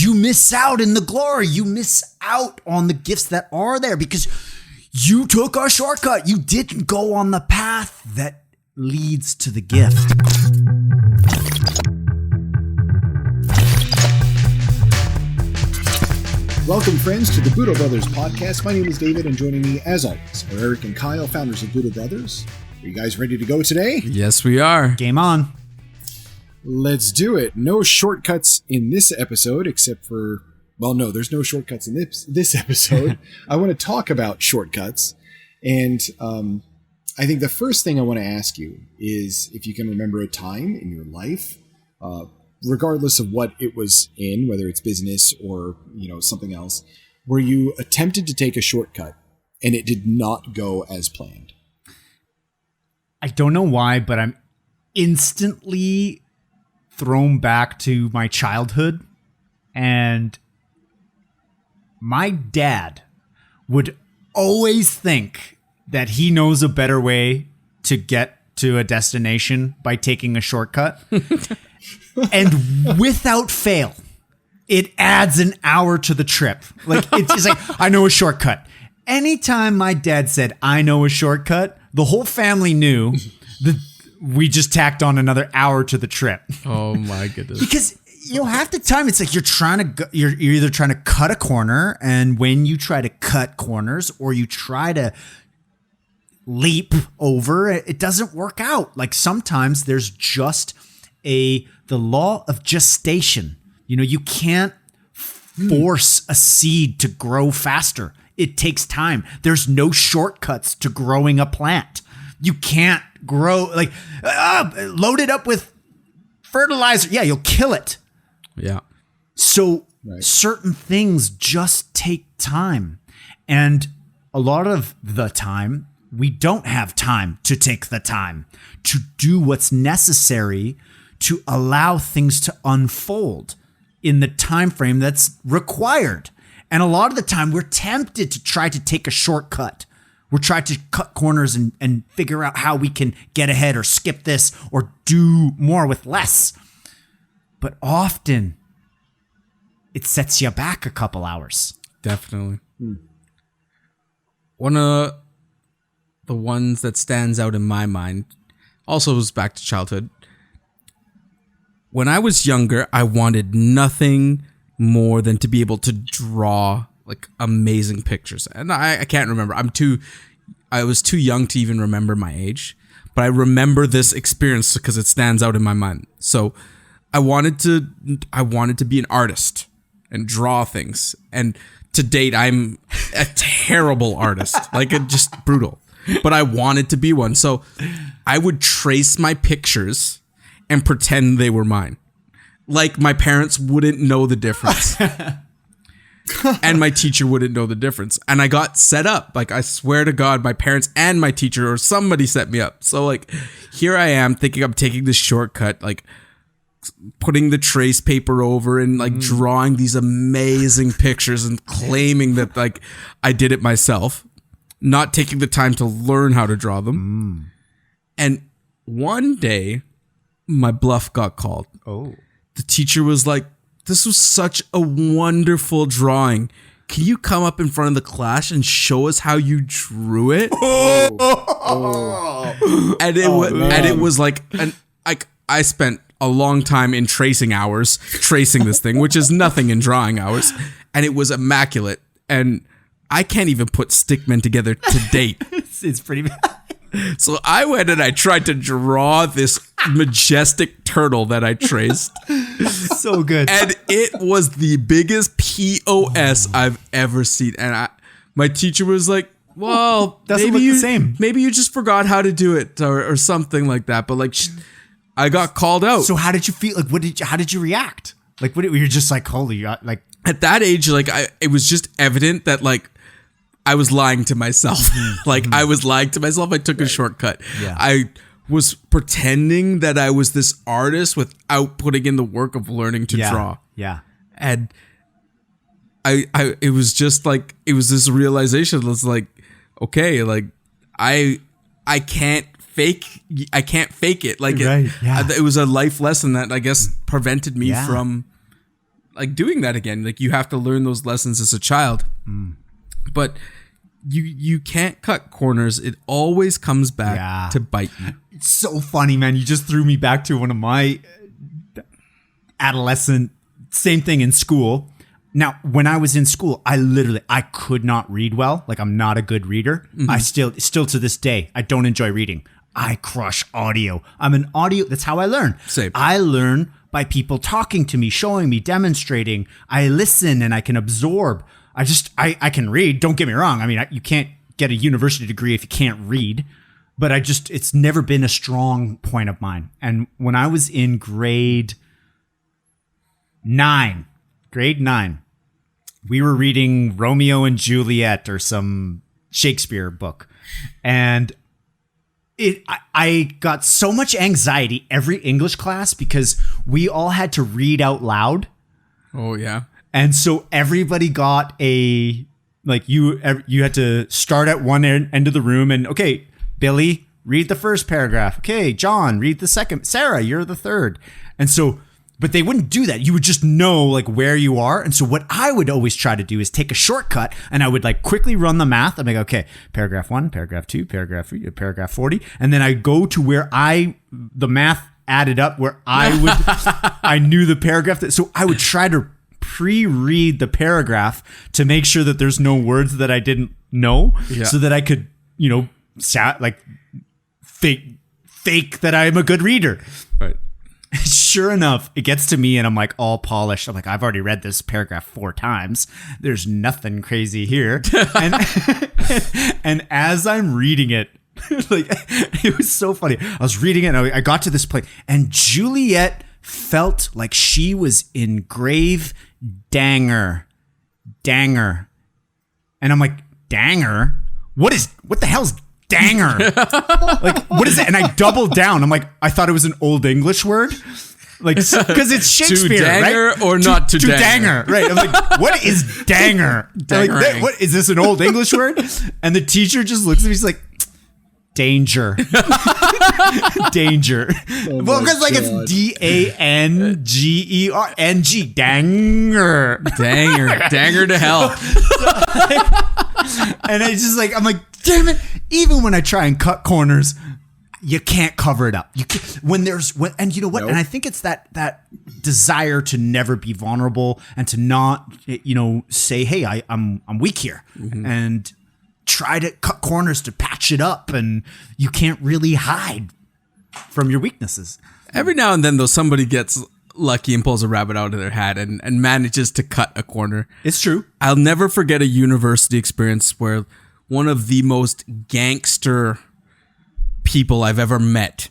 you miss out in the glory. You miss out on the gifts that are there because you took a shortcut. You didn't go on the path that leads to the gift. Welcome, friends, to the Budo Brothers podcast. My name is David, and joining me, as always, are Eric and Kyle, founders of Budo Brothers. Are you guys ready to go today? Yes, we are. Game on. Let's do it. No shortcuts in this episode, except for, well, no, there's no shortcuts in this episode. I want to talk about shortcuts, and I think the first thing I want to ask you is if you can remember a time in your life, regardless of what it was in, whether it's business or, something else, where you attempted to take a shortcut and it did not go as planned. I don't know why, but I'm instantly thrown back to my childhood, and my dad would always think that he knows a better way to get to a destination by taking a shortcut. And without fail, it adds an hour to the trip. Like, it's just like, I know a shortcut. Anytime my dad said, I know a shortcut, the whole family knew that we just tacked on another hour to the trip. Oh my goodness. Because, half the time it's like you're either trying to cut a corner, and when you try to cut corners or you try to leap over, it doesn't work out. Like, sometimes there's just the law of gestation. You can't force a seed to grow faster. It takes time. There's no shortcuts to growing a plant. You can't grow, load it up with fertilizer. Yeah, you'll kill it. Yeah. So certain things just take time. And a lot of the time, we don't have time to take the time to do what's necessary to allow things to unfold in the time frame that's required. And a lot of the time, we're tempted to try to take a shortcut. We're trying to cut corners and figure out how we can get ahead or skip this or do more with less. But often, it sets you back a couple hours. Definitely. One of the ones that stands out in my mind also goes back to childhood. When I was younger, I wanted nothing more than to be able to draw like amazing pictures. And I can't remember. I was too young to even remember my age, but I remember this experience because it stands out in my mind. So I wanted to be an artist and draw things. And to date, I'm a terrible artist. Just brutal. But I wanted to be one. So I would trace my pictures and pretend they were mine. Like my parents wouldn't know the difference. And my teacher wouldn't know the difference. And I got set up. Like, I swear to God, my parents and my teacher or somebody set me up. So, here I am thinking I'm taking this shortcut, putting the trace paper over and, drawing these amazing pictures and claiming that, I did it myself. Not taking the time to learn how to draw them. And one day, my bluff got called. Oh. The teacher was like, this was such a wonderful drawing. Can you come up in front of the class and show us how you drew it? And it was I spent a long time in tracing hours tracing this thing, which is nothing in drawing hours. And it was immaculate. And I can't even put stickmen together to date. It's pretty bad. So I went and I tried to draw this majestic turtle that I traced. So good. And it was the biggest POS I've ever seen. And my teacher was like, well, doesn't look the same. Maybe you just forgot how to do it or something like that. But I got called out. So how did you feel? How did you react? Were you just holy, at that age, it was just evident that I was lying to myself. I was lying to myself. I took a shortcut. Yeah. I was pretending that I was this artist without putting in the work of learning to draw. Yeah. And it was just it was this realization. It was okay, I can't fake it. Right, yeah. It was a life lesson that I guess prevented me from like doing that again. Like you have to learn those lessons as a child. But you can't cut corners. It always comes back to bite you. It's so funny, man. You just threw me back to one of my adolescent, same thing in school. Now, when I was in school, I could not read well. Like, I'm not a good reader. I still to this day, I don't enjoy reading. I crush audio. I'm an audio. That's how I learn. Same. I learn by people talking to me, showing me, demonstrating. I listen and I can absorb. I can read. Don't get me wrong. I mean, you can't get a university degree if you can't read. But it's never been a strong point of mine. And when I was in grade 9, we were reading Romeo and Juliet or some Shakespeare book. And I got so much anxiety every English class because we all had to read out loud. Oh, yeah. And so everybody got you had to start at one end of the room and, okay, Billy, read the first paragraph. Okay, John, read the second. Sarah, you're the third. And so, but they wouldn't do that. You would just know like where you are. And so what I would always try to do is take a shortcut and I would like quickly run the math. I'm like, okay, paragraph 1, paragraph 2, paragraph 3, paragraph 40. And then I go to where the math added up where I knew the paragraph. So I would try to pre-read the paragraph to make sure that there's no words that I didn't know so that I could, fake that I'm a good reader. Right. Sure enough, it gets to me and I'm like all polished. I'm like, I've already read this paragraph 4 times. There's nothing crazy here. And as I'm reading it, like it was so funny. I was reading it and I got to this place and Juliet felt like she was in grave danger. And I'm like, danger? What the hell's danger? Like, what is it? And I doubled down. I'm like, I thought it was an old English word. Like, because it's Shakespeare, to danger, right? Or not to danger. Danger, right? I'm like, what is danger? Like, what is this an old English word? And the teacher just looks at me. She's like, danger. Danger. Well, because like it's DANGERNG. Danger. Danger to hell. And it's just like, I'm like, damn it. Even when I try and cut corners, you can't cover it up. You can't, and you know what? Nope. And I think it's that desire to never be vulnerable and to not, say, hey, I'm weak here, and try to cut corners to patch it up, and you can't really hide from your weaknesses. Every now and then, though, somebody gets lucky and pulls a rabbit out of their hat and manages to cut a corner. It's true. I'll never forget a university experience where one of the most gangster people I've ever met,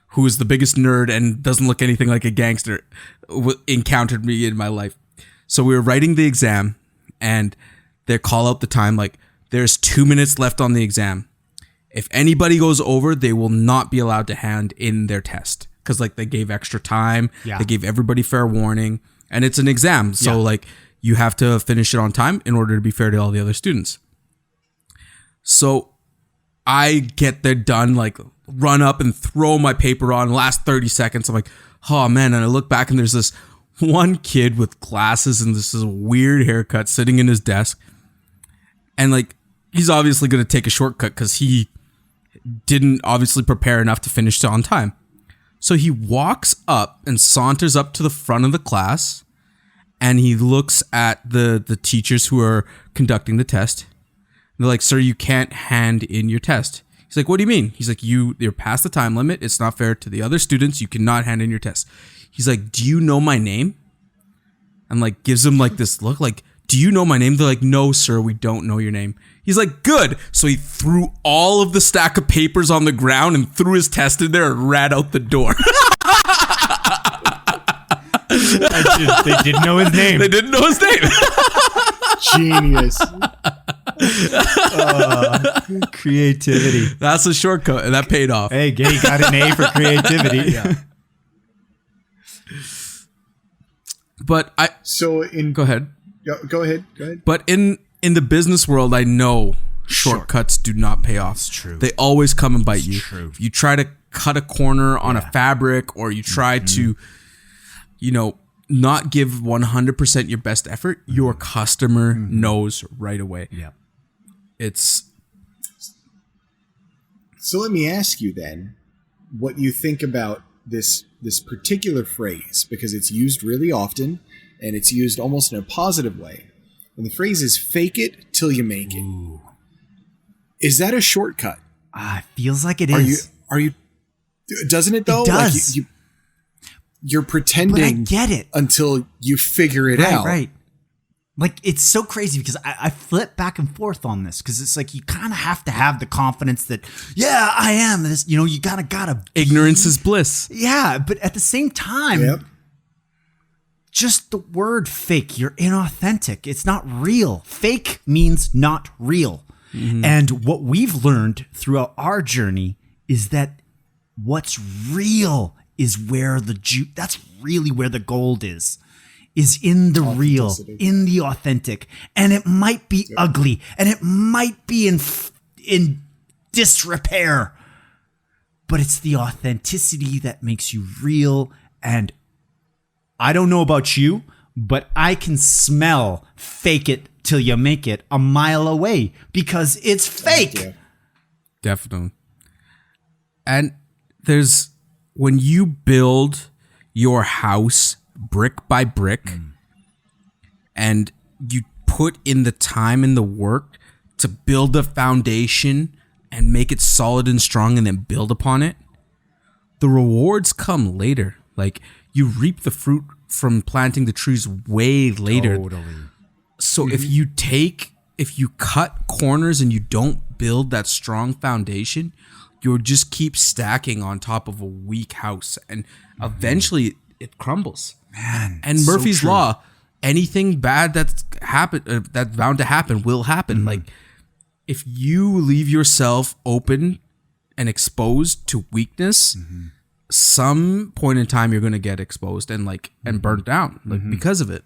who is the biggest nerd and doesn't look anything like a gangster, encountered me in my life. So we were writing the exam, and they call out the time, like, there's 2 minutes left on the exam. If anybody goes over, they will not be allowed to hand in their test. Because, like, they gave extra time. Yeah. They gave everybody fair warning. And it's an exam. So, like, you have to finish it on time in order to be fair to all the other students. So I get there done, like, run up and throw my paper on. Last 30 seconds, I'm like, oh, man. And I look back, and there's this one kid with glasses and this weird haircut sitting in his desk. And, like, he's obviously going to take a shortcut because he didn't obviously prepare enough to finish on time. So he walks up and saunters up to the front of the class, and he looks at the teachers who are conducting the test. They're like, sir, you can't hand in your test. He's like, what do you mean? He's like, you're past the time limit. It's not fair to the other students. You cannot hand in your test. He's like, do you know my name? And, like, gives him, like, this look, like, do you know my name? They're like, no, sir, we don't know your name. He's like, good. So he threw all of the stack of papers on the ground and threw his test in there and ran out the door. They didn't know his name. They didn't know his name. Genius. Creativity. That's a shortcut, and that paid off. Hey, Gay got an A for creativity. Yeah. But go ahead. Go ahead. But in the business world, I know shortcuts do not pay off. It's true. They always come and bite you. True. If you try to cut a corner on a fabric, or you try to, not give 100% your best effort, your customer knows right away. Yeah. So let me ask you then what you think about this particular phrase, because it's used really often and it's used almost in a positive way. And the phrase is fake it till you make it. Ooh. Is that a shortcut? Feels like it is. Are you doesn't it though? It does. Like you're pretending But I get it. until you figure it out. Right. Like, it's so crazy because I flip back and forth on this because it's like you kind of have to have the confidence that, yeah, I am this. You know, you gotta. Ignorance is bliss. Yeah, but at the same time, just the word fake, you're inauthentic. It's not real. Fake means not real. Mm-hmm. And what we've learned throughout our journey is that what's real is where that's really where the gold is in the real, in the authentic. And it might be ugly and it might be in disrepair, but it's the authenticity that makes you real. And I don't know about you, but I can smell fake it till you make it a mile away because it's fake. Definitely. And when you build your house brick by brick and you put in the time and the work to build a foundation and make it solid and strong and then build upon it, the rewards come later. Like, you reap the fruit from planting the trees way later. Totally. So if you cut corners and you don't build that strong foundation, you'll just keep stacking on top of a weak house, and eventually it crumbles. Man, and Murphy's Law, anything bad that's bound to happen will happen. Mm-hmm. Like, if you leave yourself open and exposed to weakness, some point in time you're going to get exposed and burnt down because of it.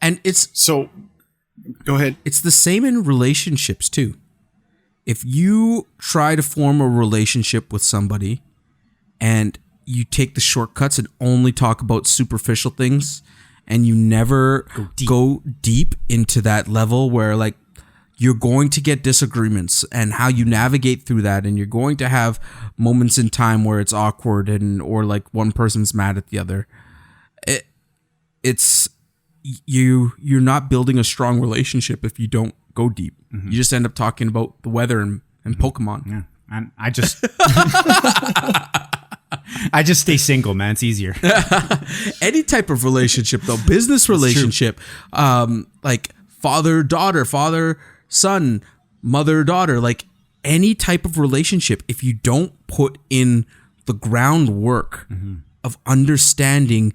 And go ahead. It's the same in relationships too. If you try to form a relationship with somebody and you take the shortcuts and only talk about superficial things and you never go deep into that level where, like, you're going to get disagreements and how you navigate through that, and you're going to have moments in time where it's awkward or like one person's mad at the other. You're not building a strong relationship if you don't go deep. You just end up talking about the weather and Pokemon. Yeah. And I just I just stay single, man. It's easier. Any type of relationship though, business relationship, like father-daughter, father-son, mother-daughter, like any type of relationship, if you don't put in the groundwork of understanding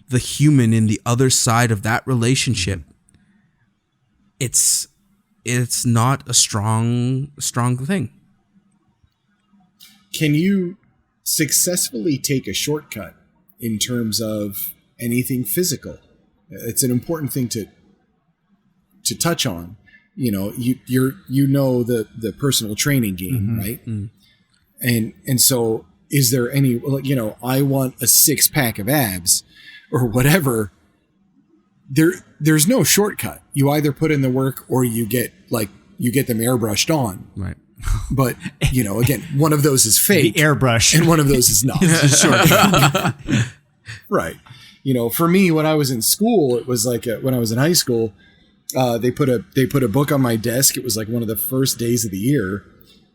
the human in the other side of that relationship, it's not a strong thing. Can you successfully take a shortcut in terms of anything physical? It's an important thing to touch on. You know, you know the personal training game, right? And so is there any, you know, I want a 6-pack of abs or whatever. There's no shortcut. You either put in the work or you get them airbrushed on. Right. But, you know, again, one of those is fake. The airbrush. And one of those is not. Right. You know, for me, when I was in school, it was like when I was in high school, they put a book on my desk. It was like one of the first days of the year.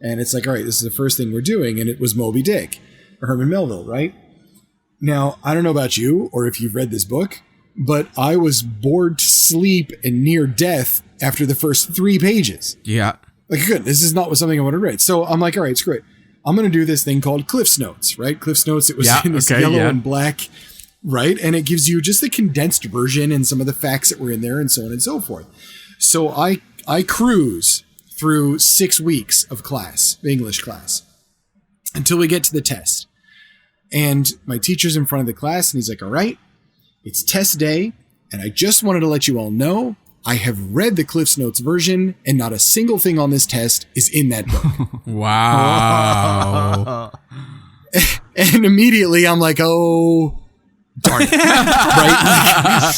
And it's like, all right, this is the first thing we're doing. And it was Moby Dick or Herman Melville, right? Now, I don't know about you or if you've read this book, but I was bored to sleep and near death after the first 3 pages. Yeah. Like, good, this is not something I want to read. So I'm like, all right, it's great. I'm going to do this thing called Cliff's Notes, right? Cliff's Notes, it was in this yellow and black, right? And it gives you just the condensed version and some of the facts that were in there and so on and so forth. So I cruise through 6 weeks of class, English class, until we get to the test. And my teacher's in front of the class and he's like, all right, it's test day. And I just wanted to let you all know I have read the Cliff's Notes version and not a single thing on this test is in that book. Wow. And immediately I'm like, oh Target, right?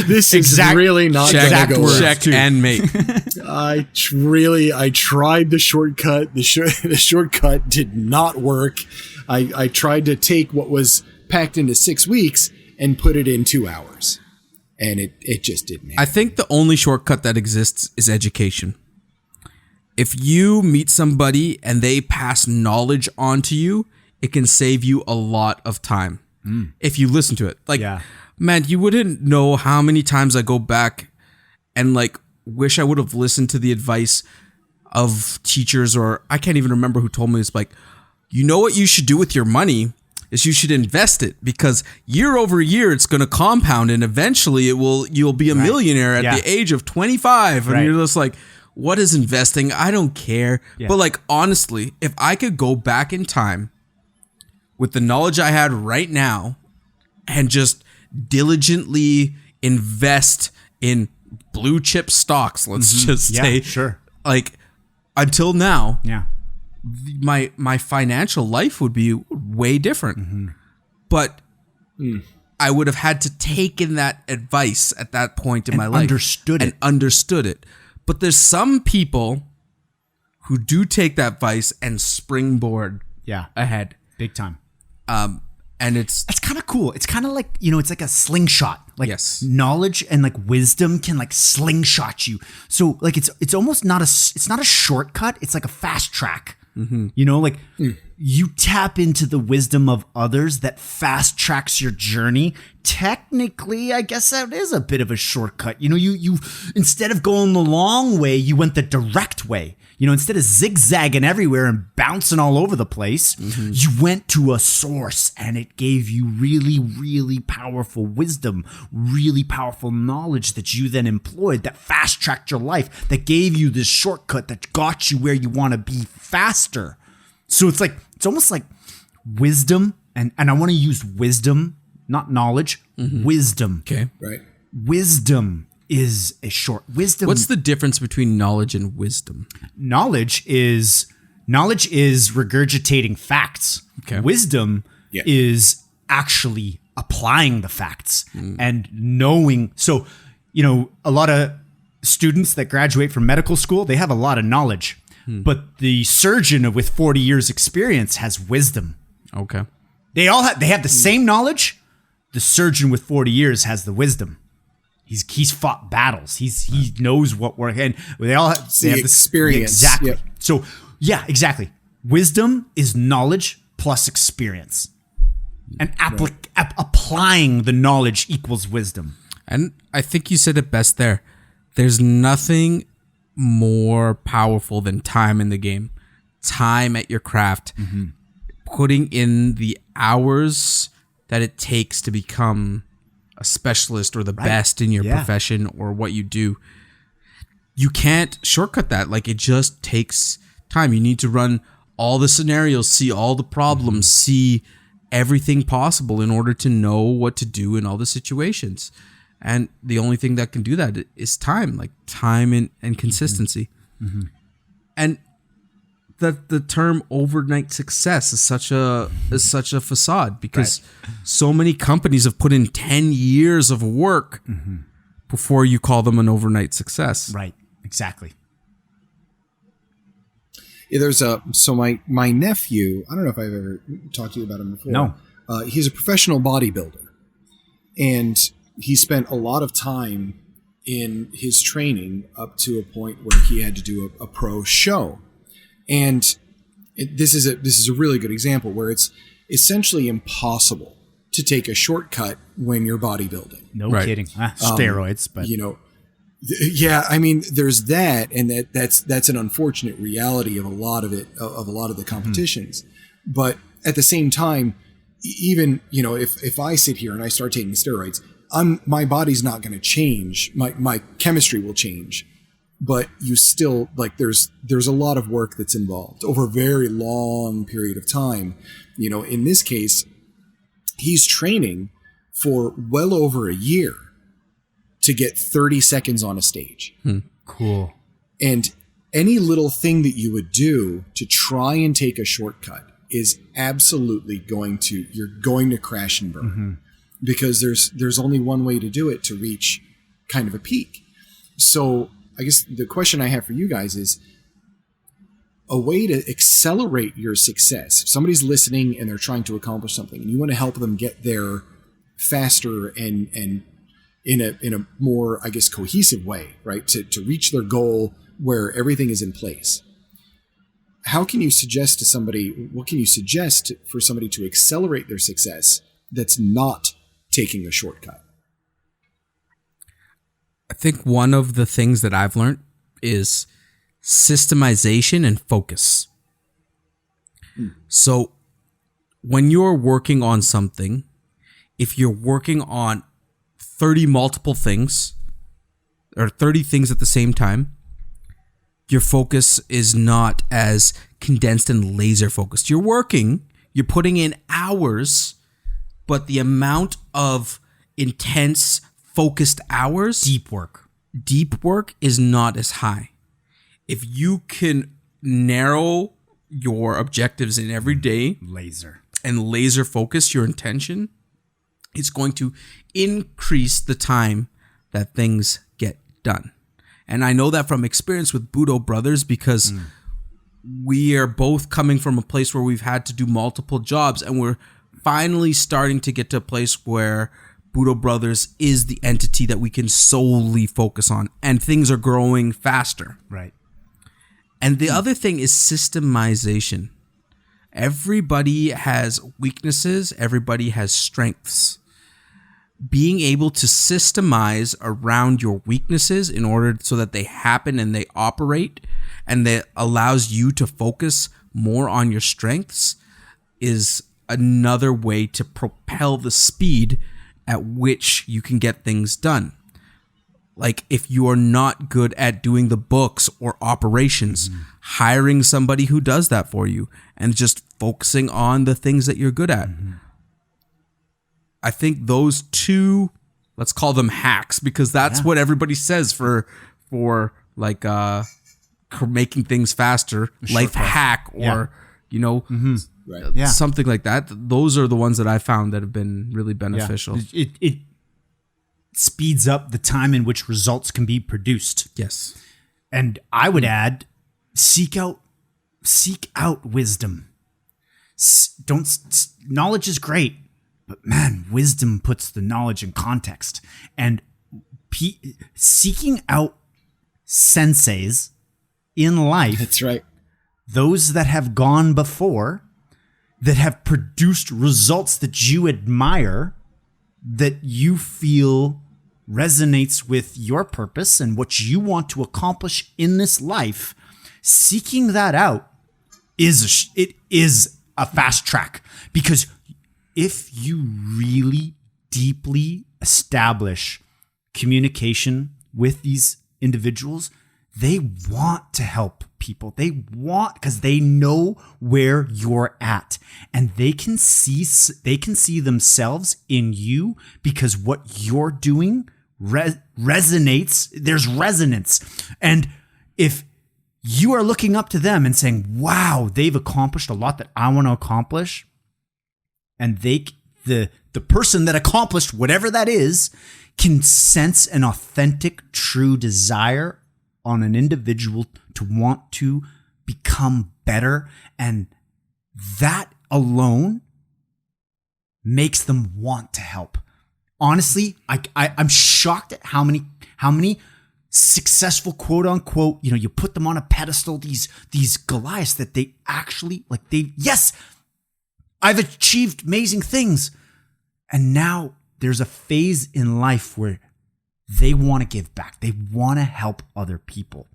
This is really not going to go well. Check and make. I tried the shortcut. The shortcut did not work. I tried to take what was packed into 6 weeks and put it in 2 hours. And it just didn't happen. I think the only shortcut that exists is education. If you meet somebody and they pass knowledge on to you, it can save you a lot of time. If you listen to it. Like, man, you wouldn't know how many times I go back and like wish I would have listened to the advice of teachers, or I can't even remember who told me this. Like, you know what you should do with your money is you should invest it, because year over year it's going to compound, and eventually you'll be a millionaire at the age of 25. And you're just like, what is investing? I don't care. But like, honestly, if I could go back in time with the knowledge I had right now and just diligently invest in blue chip stocks, let's just say, like, until now, my financial life would be way different. But I would have had to take in that advice at that point in my life. Understood it. But there's some people who do take that advice and springboard ahead. Big time. And it's kind of cool. It's kind of like, it's like a slingshot. Like, knowledge and like wisdom can like slingshot you. So like it's almost not a shortcut. It's like a fast track. You tap into the wisdom of others that fast tracks your journey. Technically, I guess that is a bit of a shortcut. You instead of going the long way, you went the direct way. Instead of zigzagging everywhere and bouncing all over the place, you went to a source, and it gave you really, really powerful wisdom, really powerful knowledge that you then employed, that fast tracked your life, that gave you this shortcut that got you where you want to be faster. So it's almost like wisdom, and I want to use wisdom, not knowledge, wisdom. Okay. Right. Wisdom is a short wisdom. What's the difference between knowledge and wisdom? Knowledge is regurgitating facts. Okay. Wisdom is actually applying the facts and knowing. So, a lot of students that graduate from medical school, they have a lot of knowledge, but the surgeon with 40 years experience has wisdom. Okay. They have the same knowledge. The surgeon with 40 years has the wisdom. He's fought battles. He knows what works, and they all have the experience. Exactly. Yep. So exactly. Wisdom is knowledge plus experience, and applying the knowledge equals wisdom. And I think you said it best there. There's nothing more powerful than time in the game. Time at your craft. Putting in the hours that it takes to become a specialist or the best in your profession or what you do. You can't shortcut that. Like, it just takes time. You need to run all the scenarios, see all the problems, see everything possible in order to know what to do in all the situations. And the only thing that can do that is time, like time and consistency. And the term overnight success is such a facade, because so many companies have put in 10 years of work before you call them an overnight success. Right. Exactly. Yeah, there's my nephew, I don't know if I've ever talked to you about him before. No. He's a professional bodybuilder, and he spent a lot of time in his training up to a point where he had to do a pro show. And this is a really good example where it's essentially impossible to take a shortcut when you're bodybuilding. No kidding. Steroids, but I mean, there's that, and that's an unfortunate reality of a lot of the competitions. But at the same time, even if I sit here and I start taking steroids, my body's not going to change. My chemistry will change. But you still, like, there's a lot of work that's involved over a very long period of time. In this case, he's training for well over a year to get 30 seconds on a stage. Cool. And any little thing that you would do to try and take a shortcut is absolutely you're going to crash and burn. because there's only one way to do it to reach kind of a peak. So I guess the question I have for you guys is a way to accelerate your success. If somebody's listening and they're trying to accomplish something and you want to help them get there faster and in a more, I guess, cohesive way, right? To reach their goal where everything is in place. How can you suggest to somebody, what can you suggest for somebody to accelerate their success that's not taking a shortcut? I think one of the things that I've learned is systemization and focus. So when you're working on something, if you're working on 30 multiple things or 30 things at the same time, your focus is not as condensed and laser focused. You're working, you're putting in hours, but the amount of intense focused hours, deep work is not as high. If you can narrow your objectives in every day and laser focus your intention, it's going to increase the time that things get done. And I know that from experience with Budo brothers, because we are both coming from a place where we've had to do multiple jobs, and we're finally starting to get to a place where Budo brothers is the entity that we can solely focus on, and things are growing faster. Right. And the other thing is systemization. Everybody has weaknesses. Everybody has strengths. Being able to systemize around your weaknesses in order so that they happen and they operate, and that allows you to focus more on your strengths, is another way to propel the speed at which you can get things done. Like if you are not good at doing the books or operations, hiring somebody who does that for you and just focusing on the things that you're good at. I think those two, let's call them hacks, because that's what everybody says for like making things faster, life hack, or you know, something like that. Those are the ones that I found that have been really beneficial. It speeds up the time in which results can be produced. Yes. And I would add, seek out wisdom. Knowledge is great, but man, wisdom puts the knowledge in context. And seeking out senseis in life. That's right. Those that have gone before, that have produced results that you admire, that you feel resonates with your purpose and what you want to accomplish in this life. Seeking that out is a fast track, because if you really deeply establish communication with these individuals, they want to help people. They want, because they know where you're at, and they can see themselves in you, because what you're doing resonates. There's resonance. And if you are looking up to them and saying, wow, they've accomplished a lot that I want to accomplish, and the person that accomplished whatever that is can sense an authentic, true desire on an individual to want to become better, and that alone makes them want to help. Honestly, I'm shocked at how many successful, quote unquote, you put them on a pedestal, these Goliaths, that they actually yes, I've achieved amazing things. And now there's a phase in life where they want to give back. They want to help other people.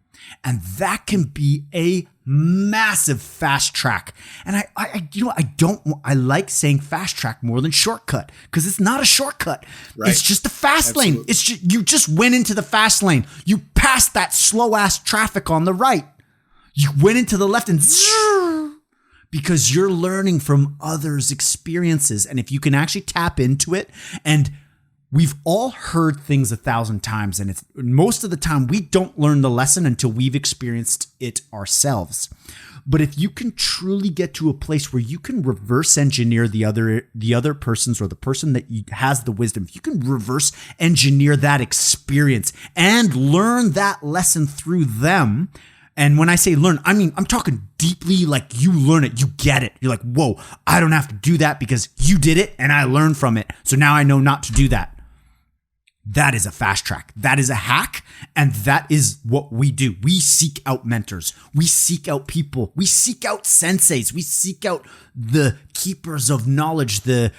And that can be a massive fast track. And I like saying fast track more than shortcut, because it's not a shortcut. Right. It's just the fast lane. It's just, you just went into the fast lane. You passed that slow ass traffic on the right. You went into the left and because you're learning from others' experiences. And if you can actually tap into it, and we've all heard things 1,000 times, and it's most of the time we don't learn the lesson until we've experienced it ourselves. But if you can truly get to a place where you can reverse engineer the other person's, or the person that has the wisdom, if you can reverse engineer that experience and learn that lesson through them. And when I say learn, I mean, I'm talking deeply, like you learn it, you get it. You're like, whoa, I don't have to do that because you did it and I learned from it. So now I know not to do that. That is a fast track. That is a hack. And that is what we do. We seek out mentors. We seek out people. We seek out senseis. We seek out the keepers of knowledge, the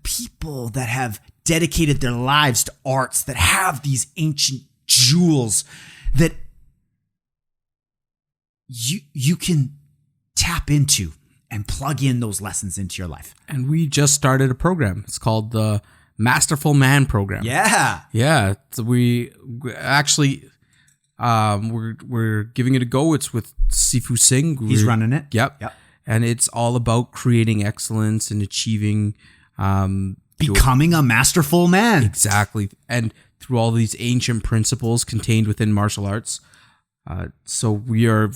people that have dedicated their lives to arts, that have these ancient jewels that you can tap into and plug in those lessons into your life. And we just started a program. It's called the Masterful Man Program. Yeah. Yeah. So we actually, we're giving it a go. It's with Sifu Singh. He's running it. Yep. And it's all about creating excellence and achieving, becoming a masterful man. Exactly. And through all these ancient principles contained within martial arts. So we're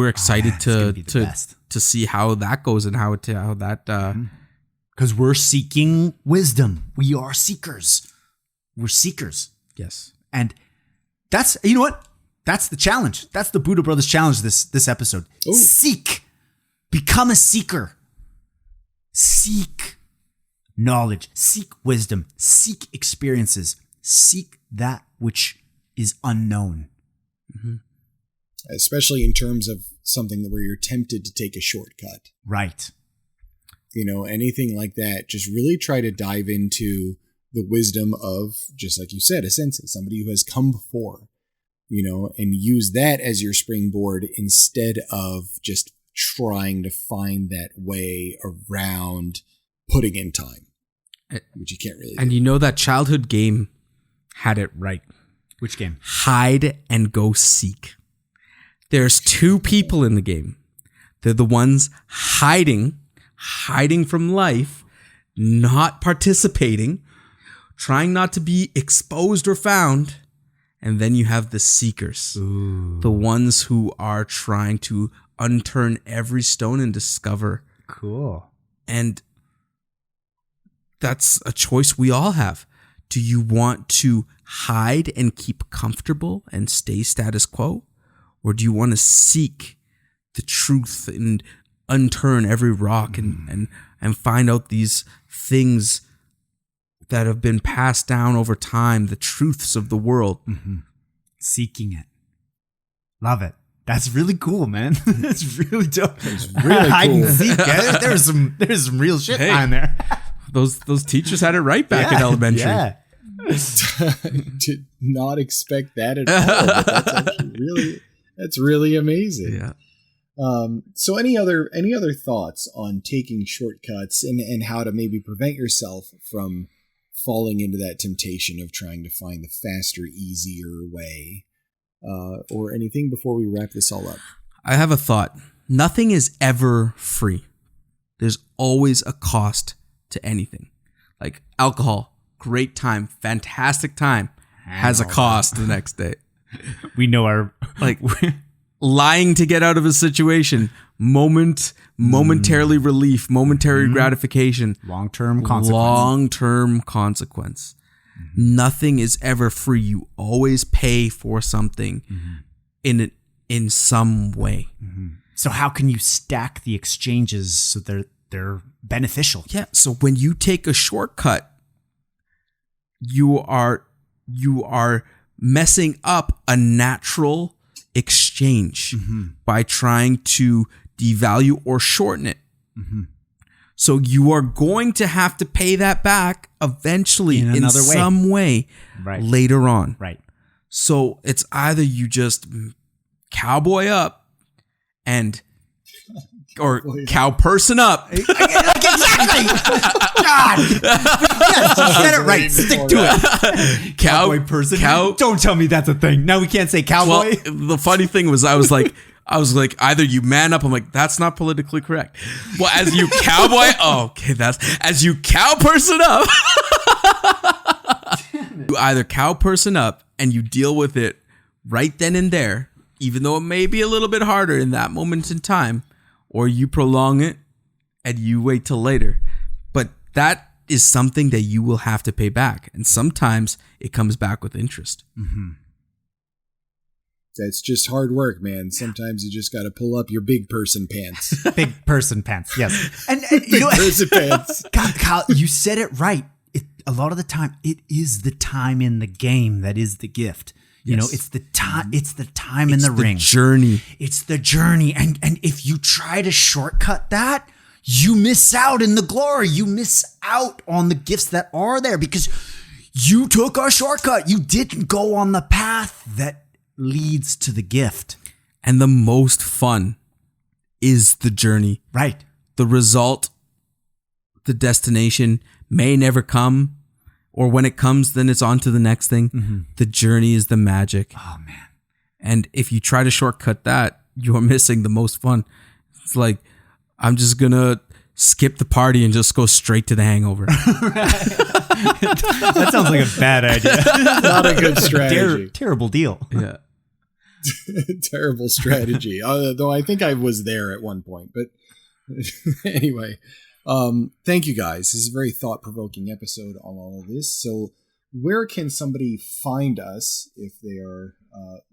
excited to see how that goes and how that, because we're seeking wisdom. We are seekers. We're seekers. Yes. And that's, you know what? That's the challenge. That's the Budo Brothers challenge this episode. Ooh. Seek. Become a seeker. Seek knowledge. Seek wisdom. Seek experiences. Seek that which is unknown. Mm-hmm. Especially in terms of something where you're tempted to take a shortcut. Right. You know, anything like that, just really try to dive into the wisdom of, just like you said, a sensei, somebody who has come before, you know, and use that as your springboard instead of just trying to find that way around putting in time, which you can't really do. And you know that childhood game had it right. Which game? Hide and go seek. There's two people in the game. They're the ones hiding from life, not participating, trying not to be exposed or found. And then you have the seekers, Ooh. The ones who are trying to unturn every stone and discover. Cool. And that's a choice we all have. Do you want to hide and keep comfortable and stay status quo? Or do you want to seek the truth and unturn every rock and find out these things that have been passed down over time, the truths of the world? Mm-hmm. Seeking it. Love it. That's really cool, man. That's really dope. It's really Hide cool. and seek. Yeah, there's some real shit on there. Those teachers had it right back in elementary. Yeah. Did not expect that at all. But that's actually that's really amazing. Yeah. So any other thoughts on taking shortcuts and how to maybe prevent yourself from falling into that temptation of trying to find the faster, easier way, or anything before we wrap this all up? I have a thought. Nothing is ever free. There's always a cost to anything. Like alcohol, great time, fantastic time, has a cost the next day. We know our lying to get out of a situation, momentarily relief, momentary gratification, long-term consequence. Nothing is ever free. You always pay for something in some way. So how can you stack the exchanges so they're beneficial? Yeah. So when you take a shortcut, you are messing up a natural exchange by trying to devalue or shorten it. So you are going to have to pay that back eventually in some way later on. Right. So it's either you just cowboy up or cow person up. Exactly. God. Yes, you said it right. Stick to it. Cowboy person. Don't tell me that's a thing. Now we can't say cowboy. Well, the funny thing was I was like, either you man up. I'm like, that's not politically correct. Well, as you cowboy, as you cow person up. You either cow person up and you deal with it right then and there, even though it may be a little bit harder in that moment in time, or you prolong it and you wait till later. But that is something that you will have to pay back. And sometimes it comes back with interest. Mm-hmm. That's just hard work, man. Sometimes you just got to pull up your big person pants. Big person pants, yes. And Big person pants. God, Kyle, you said it right. A lot of the time, it is the time in the game that is the gift. You know, it's the time. It's the time in the ring. Journey. It's the journey, and if you try to shortcut that, you miss out in the glory. You miss out on the gifts that are there because you took a shortcut. You didn't go on the path that leads to the gift. And the most fun is the journey. Right. The result, the destination may never come, or when it comes, then it's on to the next thing. Mm-hmm. The journey is the magic. Oh, man. And if you try to shortcut that, you're missing the most fun. It's like, I'm just going to skip the party and just go straight to the hangover. That sounds like a bad idea. Not a good strategy. Terrible deal. Yeah. Terrible strategy. Though I think I was there at one point. But anyway, thank you guys. This is a very thought-provoking episode on all of this. So where can somebody find us if they are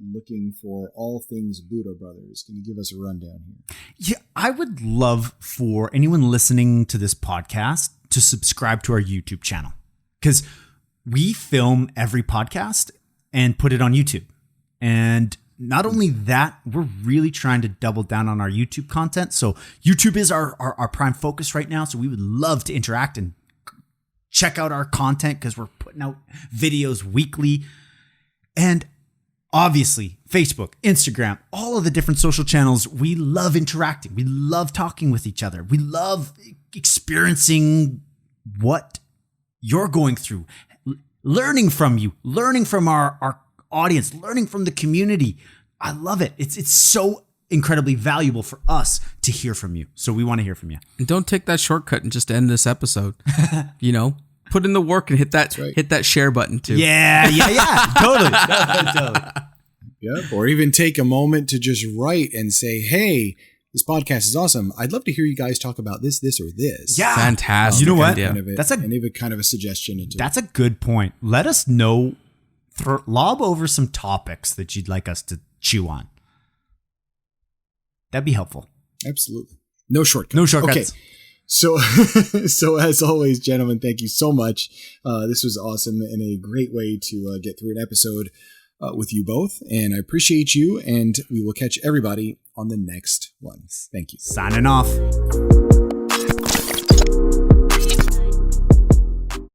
looking for all things Budo Brothers? Can you give us a rundown here? Yeah, I would love for anyone listening to this podcast to subscribe to our YouTube channel because we film every podcast and put it on YouTube. And not only that, we're really trying to double down on our YouTube content. So YouTube is our prime focus right now. So we would love to interact and check out our content because we're putting out videos weekly. And obviously, Facebook, Instagram, all of the different social channels, we love interacting. We love talking with each other. We love experiencing what you're going through, learning from you, learning from our audience, learning from the community. I love it. It's so incredibly valuable for us to hear from you. So we want to hear from you. And don't take that shortcut and just end this episode. You know, put in the work and hit that share button too. Yeah. Totally. Yep. Or even take a moment to just write and say, hey, this podcast is awesome. I'd love to hear you guys talk about this, or this. Yeah. Fantastic. You know what? Idea. That's a kind of a suggestion. That's a good point. Let us know. Lob over some topics that you'd like us to chew on. That'd be helpful. Absolutely. No shortcuts. No shortcuts. Okay. So as always, gentlemen, thank you so much. This was awesome and a great way to get through an episode with you both. And I appreciate you. And we will catch everybody on the next one. Thank you. Signing off.